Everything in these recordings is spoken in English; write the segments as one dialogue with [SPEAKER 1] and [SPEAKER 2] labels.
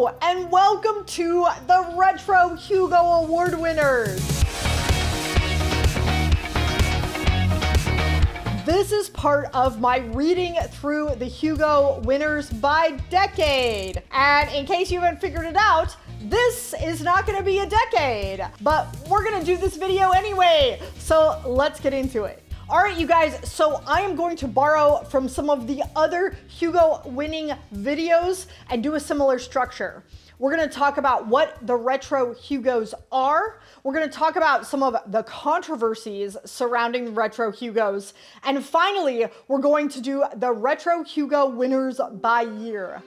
[SPEAKER 1] Hello, and welcome to the Retro Hugo Award Winners. This is part of my reading through the Hugo winners by decade. And in case you haven't figured it out, this is not going to be a decade, but we're going to do this video anyway. So let's get into it. All right, you guys, so I am going to borrow from some of the other Hugo winning videos and do a similar structure. We're going to talk about what the Retro Hugos are. We're going to talk about some of the controversies surrounding the Retro Hugos. And finally, we're going to do the Retro Hugo winners by year.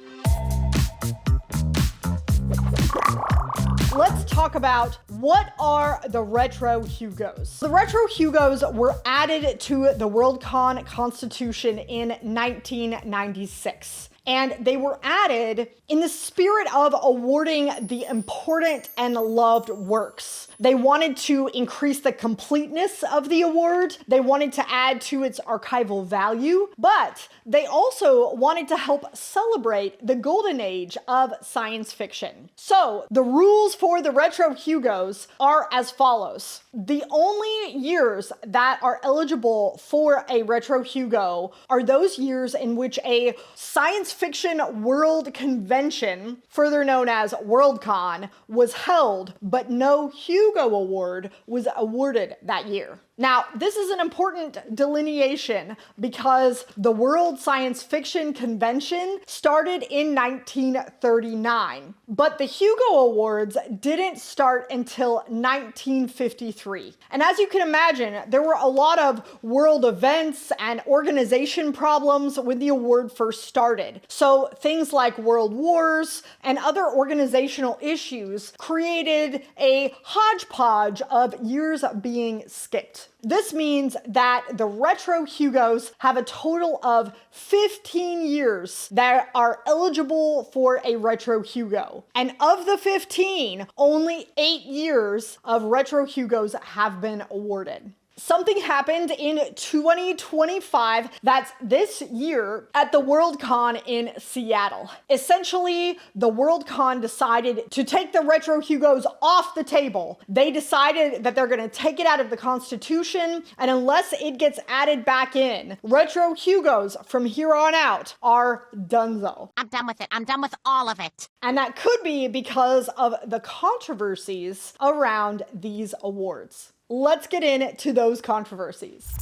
[SPEAKER 1] Let's talk about what are the Retro Hugos. The Retro Hugos were added to the Worldcon Constitution in 1996. And they were added in the spirit of awarding the important and loved works. They wanted to increase the completeness of the award. They wanted to add to its archival value, but they also wanted to help celebrate the golden age of science fiction. So the rules for the Retro Hugos are as follows. The only years that are eligible for a Retro Hugo are those years in which a science fiction world convention, further known as Worldcon, was held, but no Hugo Award was awarded that year. Now, this is an important delineation because the World Science Fiction Convention started in 1939, but the Hugo Awards didn't start until 1953. And as you can imagine, there were a lot of world events and organization problems when the award first started. So things like world wars and other organizational issues created a hodgepodge of years being skipped. This means that the Retro Hugos have a total of 15 years that are eligible for a Retro Hugo. And of the 15, only 8 years of Retro Hugos have been awarded. Something happened in 2025, that's this year, at the Worldcon in Seattle. Essentially, the Worldcon decided to take the Retro Hugos off the table. They decided that they're going to take it out of the Constitution, and unless it gets added back in, Retro Hugos from here on out are donezo.
[SPEAKER 2] I'm done with it. I'm done with all of it.
[SPEAKER 1] And that could be because of the controversies around these awards. Let's get into those controversies.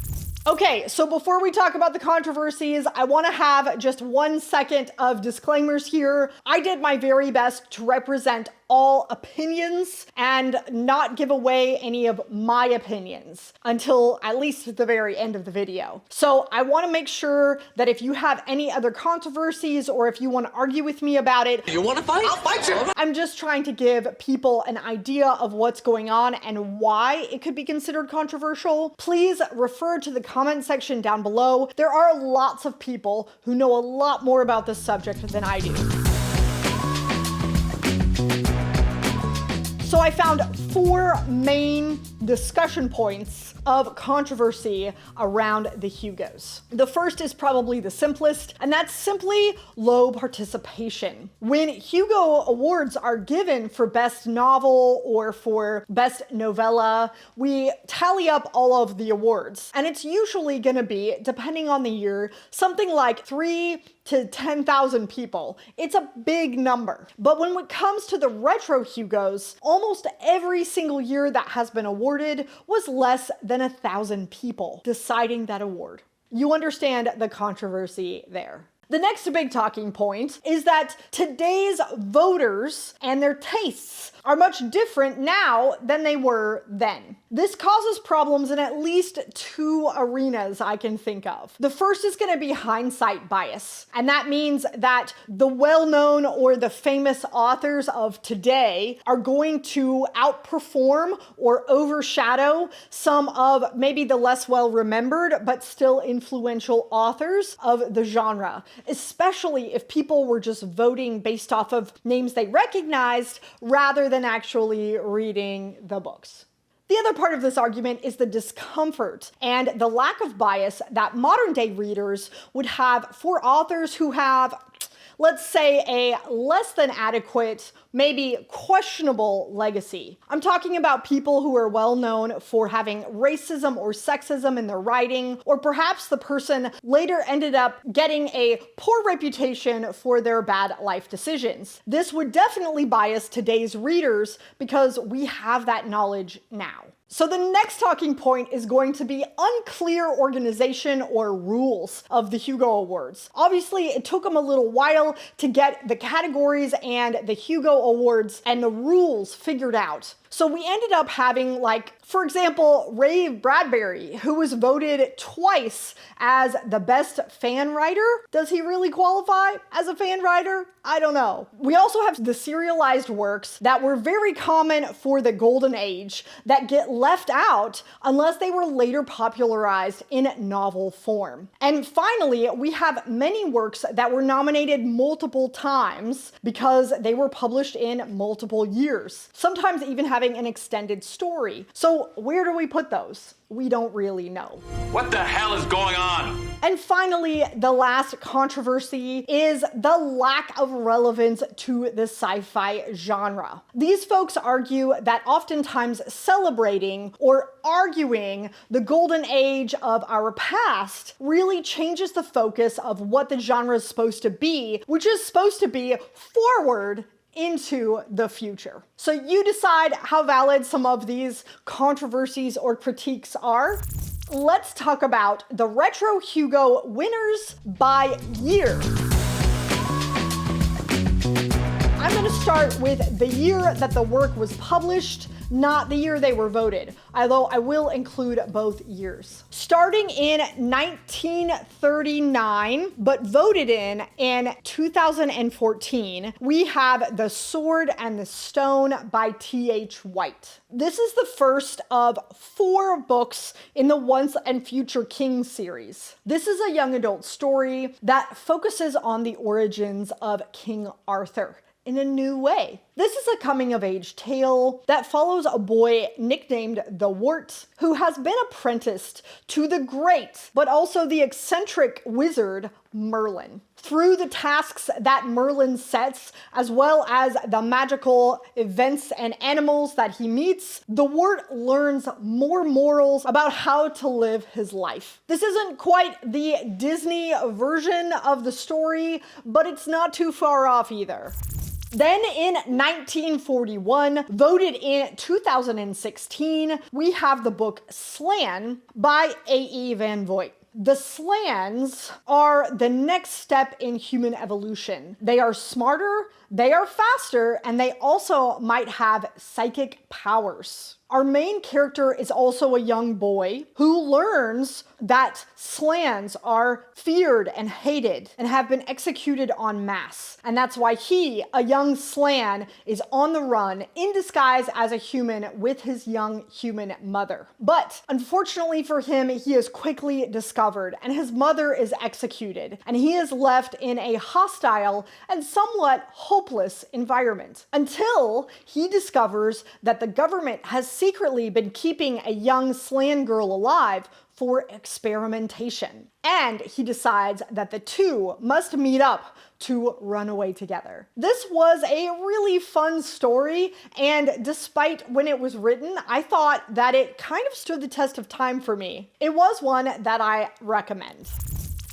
[SPEAKER 1] Okay, so before we talk about the controversies, I want to have just 1 second of disclaimers here. I did my very best to represent all opinions and not give away any of my opinions until at least the very end of the video. So I want to make sure that if you have any other controversies or if you want to argue with me about it,
[SPEAKER 3] you want to fight? I'll fight you.
[SPEAKER 1] I'm just trying to give people an idea of what's going on and why it could be considered controversial. Please refer to the comment section down below. There are lots of people who know a lot more about this subject than I do. So I found 4 main discussion points of controversy around the Hugos. The first is probably the simplest, and that's simply low participation. When Hugo Awards are given for Best Novel or for Best Novella, we tally up all of the awards, and it's usually gonna be, depending on the year, something like 3 to 10,000 people. It's a big number. But when it comes to the Retro Hugos, almost every single year that has been awarded was less than 1,000 people deciding that award. You understand the controversy there. The next big talking point is that today's voters and their tastes are much different now than they were then. This causes problems in at least 2 arenas I can think of. The first is going to be hindsight bias, and that means that the well-known or the famous authors of today are going to outperform or overshadow some of maybe the less well-remembered but still influential authors of the genre, especially if people were just voting based off of names they recognized rather than actually reading the books. The other part of this argument is the discomfort and the lack of bias that modern day readers would have for authors who have, let's say, a less than adequate, maybe questionable legacy. I'm talking about people who are well known for having racism or sexism in their writing, or perhaps the person later ended up getting a poor reputation for their bad life decisions. This would definitely bias today's readers because we have that knowledge now. So the next talking point is going to be unclear organization or rules of the Hugo Awards. Obviously, it took them a little while to get the categories and the Hugo Awards and the rules figured out. So we ended up having, like, for example, Ray Bradbury, who was voted twice as the best fan writer. Does he really qualify as a fan writer? I don't know. We also have the serialized works that were very common for the Golden Age that get left out unless they were later popularized in novel form. And finally, we have many works that were nominated multiple times because they were published in multiple years, sometimes even having an extended story. So where do we put those? We don't really know.
[SPEAKER 3] What the hell is going on?
[SPEAKER 1] And finally, the last controversy is the lack of relevance to the sci-fi genre. These folks argue that oftentimes celebrating or arguing the golden age of our past really changes the focus of what the genre is supposed to be, which is supposed to be forward into the future. So you decide how valid some of these controversies or critiques are. Let's talk about the Retro Hugo winners by year. I'm going to start with the year that the work was published, not the year they were voted, although I will include both years. Starting in 1939, but voted in 2014, we have The Sword and the Stone by T.H. White. This is the first of 4 books in the Once and Future King series. This is a young adult story that focuses on the origins of King Arthur in a new way. This is a coming-of-age tale that follows a boy nicknamed the Wart, who has been apprenticed to the great, but also the eccentric wizard Merlin. Through the tasks that Merlin sets, as well as the magical events and animals that he meets, the Wart learns more morals about how to live his life. This isn't quite the Disney version of the story, but it's not too far off either. Then in 1941, voted in 2016, we have the book Slan by A.E. Van Vogt. The Slans are the next step in human evolution. They are smarter, they are faster, and they also might have psychic powers. Our main character is also a young boy who learns that Slans are feared and hated and have been executed en masse. And that's why he, a young Slan, is on the run in disguise as a human with his young human mother. But unfortunately for him, he is quickly discovered and his mother is executed, and he is left in a hostile and somewhat hopeless environment until he discovers that the government has secretly been keeping a young Slan girl alive for experimentation. And he decides that the two must meet up to run away together. This was a really fun story, and despite when it was written, I thought that it kind of stood the test of time for me. It was one that I recommend.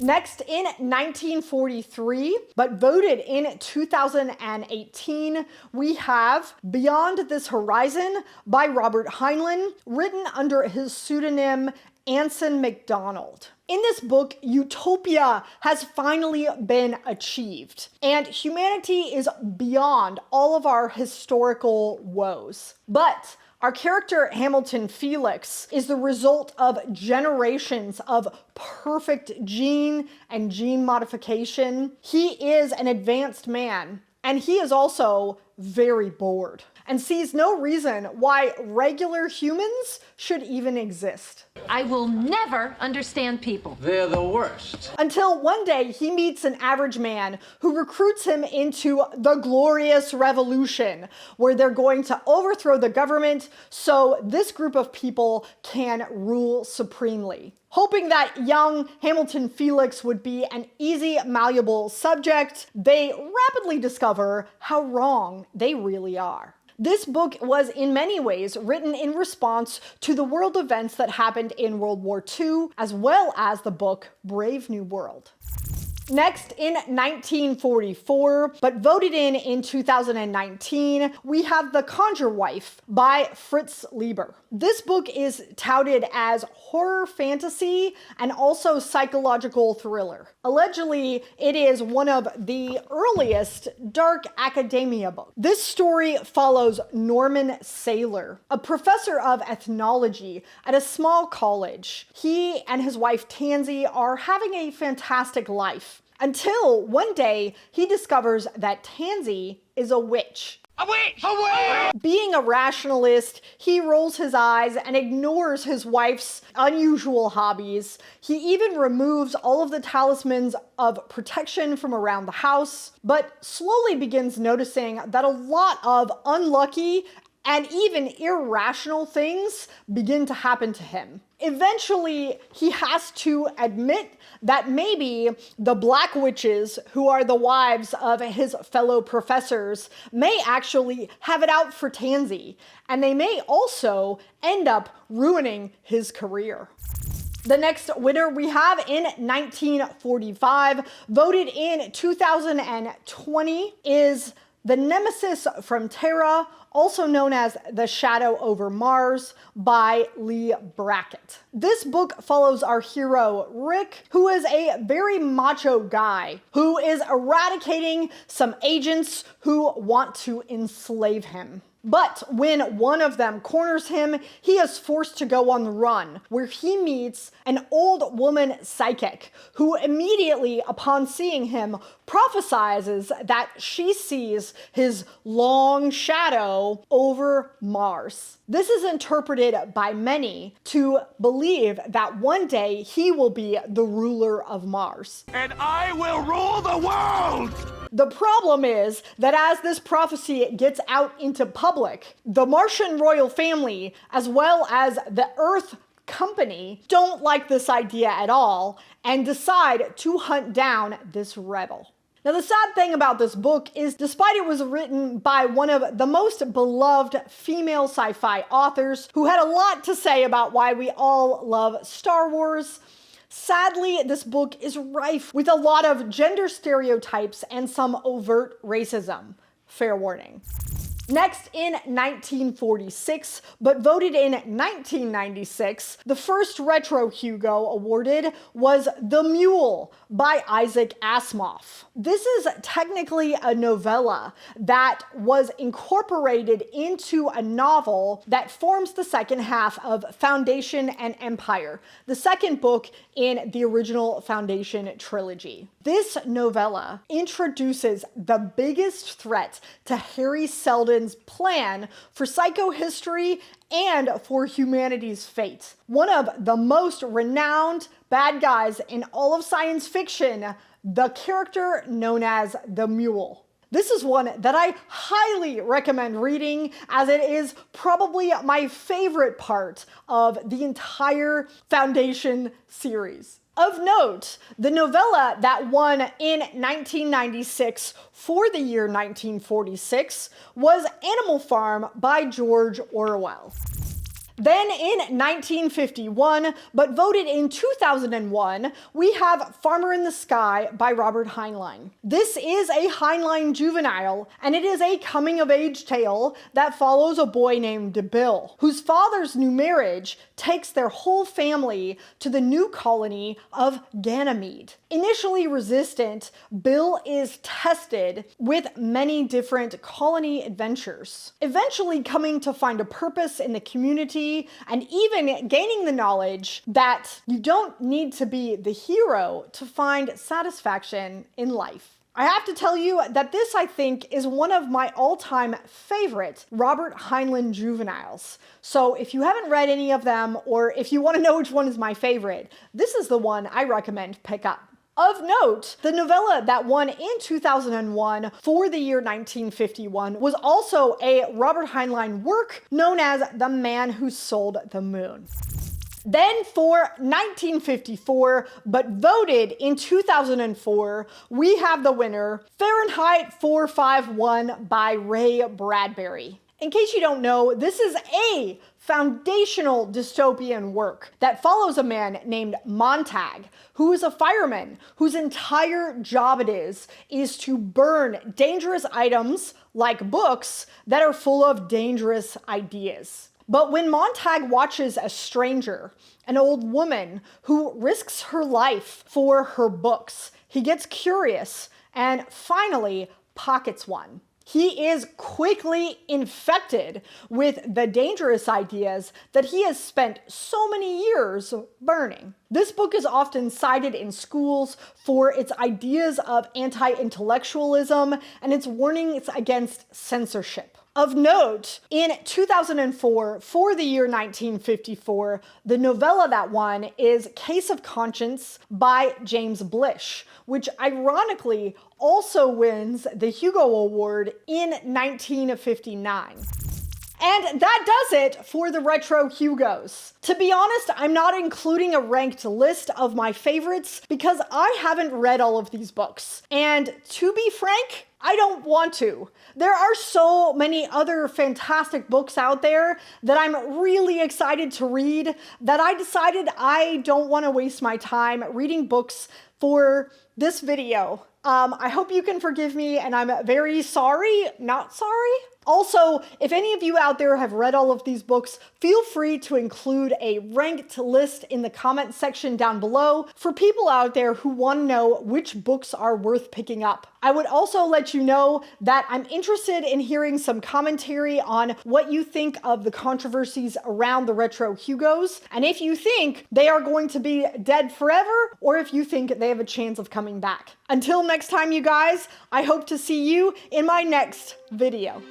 [SPEAKER 1] Next, in 1943, but voted in 2018, we have Beyond This Horizon by Robert Heinlein, written under his pseudonym Anson MacDonald. In this book, utopia has finally been achieved, and humanity is beyond all of our historical woes. But our character, Hamilton Felix, is the result of generations of perfect gene and gene modification. He is an advanced man, and he is also very bored and sees no reason why regular humans should even exist.
[SPEAKER 4] I will never understand people.
[SPEAKER 5] They're the worst.
[SPEAKER 1] Until one day he meets an average man who recruits him into the Glorious Revolution, where they're going to overthrow the government so this group of people can rule supremely. Hoping that young Hamilton Felix would be an easy, malleable subject, they rapidly discover how wrong they really are. This book was in many ways written in response to the world events that happened in World War II, as well as the book Brave New World. Next, in 1944, but voted in 2019, we have The Conjure Wife by Fritz Leiber. This book is touted as horror fantasy and also psychological thriller. Allegedly, it is one of the earliest dark academia books. This story follows Norman Saylor, a professor of ethnology at a small college. He and his wife Tansy are having a fantastic life, until one day he discovers that Tansy is a witch.
[SPEAKER 3] A witch! A witch!
[SPEAKER 1] Being a rationalist, he rolls his eyes and ignores his wife's unusual hobbies. He even removes all of the talismans of protection from around the house, but slowly begins noticing that a lot of unlucky and even irrational things begin to happen to him. Eventually, he has to admit that maybe the black witches, who are the wives of his fellow professors, may actually have it out for Tansy, and they may also end up ruining his career. The next winner we have in 1945, voted in 2020, is The Nemesis from Terra, also known as The Shadow Over Mars by Lee Brackett. This book follows our hero, Rick, who is a very macho guy who is eradicating some agents who want to enslave him. But when one of them corners him, he is forced to go on the run, where he meets an old woman psychic who immediately, upon seeing him, prophesizes that she sees his long shadow over Mars. This is interpreted by many to believe that one day he will be the ruler of Mars.
[SPEAKER 3] And I will rule the world!
[SPEAKER 1] The problem is that as this prophecy gets out into public, the Martian royal family, as well as the Earth Company, don't like this idea at all and decide to hunt down this rebel. Now, the sad thing about this book is, despite it was written by one of the most beloved female sci-fi authors who had a lot to say about why we all love Star Wars, sadly, this book is rife with a lot of gender stereotypes and some overt racism. Fair warning. Next, in 1946, but voted in 1996, the first Retro Hugo awarded was The Mule by Isaac Asimov. This is technically a novella that was incorporated into a novel that forms the second half of Foundation and Empire, the second book in the original Foundation trilogy. This novella introduces the biggest threat to Harry Seldon's plan for psychohistory and for humanity's fate. One of the most renowned bad guys in all of science fiction, the character known as the Mule. This is one that I highly recommend reading, as it is probably my favorite part of the entire Foundation series. Of note, the novella that won in 1996 for the year 1946 was Animal Farm by George Orwell. Then in 1951, but voted in 2001, we have Farmer in the Sky by Robert Heinlein. This is a Heinlein juvenile, and it is a coming-of-age tale that follows a boy named Bill, whose father's new marriage takes their whole family to the new colony of Ganymede. Initially resistant, Bill is tested with many different colony adventures, eventually coming to find a purpose in the community and even gaining the knowledge that you don't need to be the hero to find satisfaction in life. I have to tell you that this, I think, is one of my all-time favorite Robert Heinlein juveniles. So if you haven't read any of them, or if you want to know which one is my favorite, this is the one I recommend pick up. Of note, the novella that won in 2001 for the year 1951 was also a Robert Heinlein work known as The Man Who Sold the Moon. Then for 1954, but voted in 2004, we have the winner, Fahrenheit 451 by Ray Bradbury. In case you don't know, this is a foundational dystopian work that follows a man named Montag, who is a fireman whose entire job it is to burn dangerous items like books that are full of dangerous ideas. But when Montag watches a stranger, an old woman who risks her life for her books, he gets curious and finally pockets one. He is quickly infected with the dangerous ideas that he has spent so many years burning. This book is often cited in schools for its ideas of anti-intellectualism and its warnings against censorship. Of note, in 2004, for the year 1954, the novella that won is Case of Conscience by James Blish, which ironically also wins the Hugo Award in 1959. And that does it for the Retro Hugos. To be honest, I'm not including a ranked list of my favorites because I haven't read all of these books. And to be frank, I don't want to. There are so many other fantastic books out there that I'm really excited to read that I decided I don't want to waste my time reading books for this video. I hope you can forgive me, and I'm very sorry, not sorry. Also, if any of you out there have read all of these books, feel free to include a ranked list in the comment section down below for people out there who want to know which books are worth picking up. I would also let you know that I'm interested in hearing some commentary on what you think of the controversies around the Retro Hugos, and if you think they are going to be dead forever, or if you think they have a chance of coming back. Until next time, you guys, I hope to see you in my next video.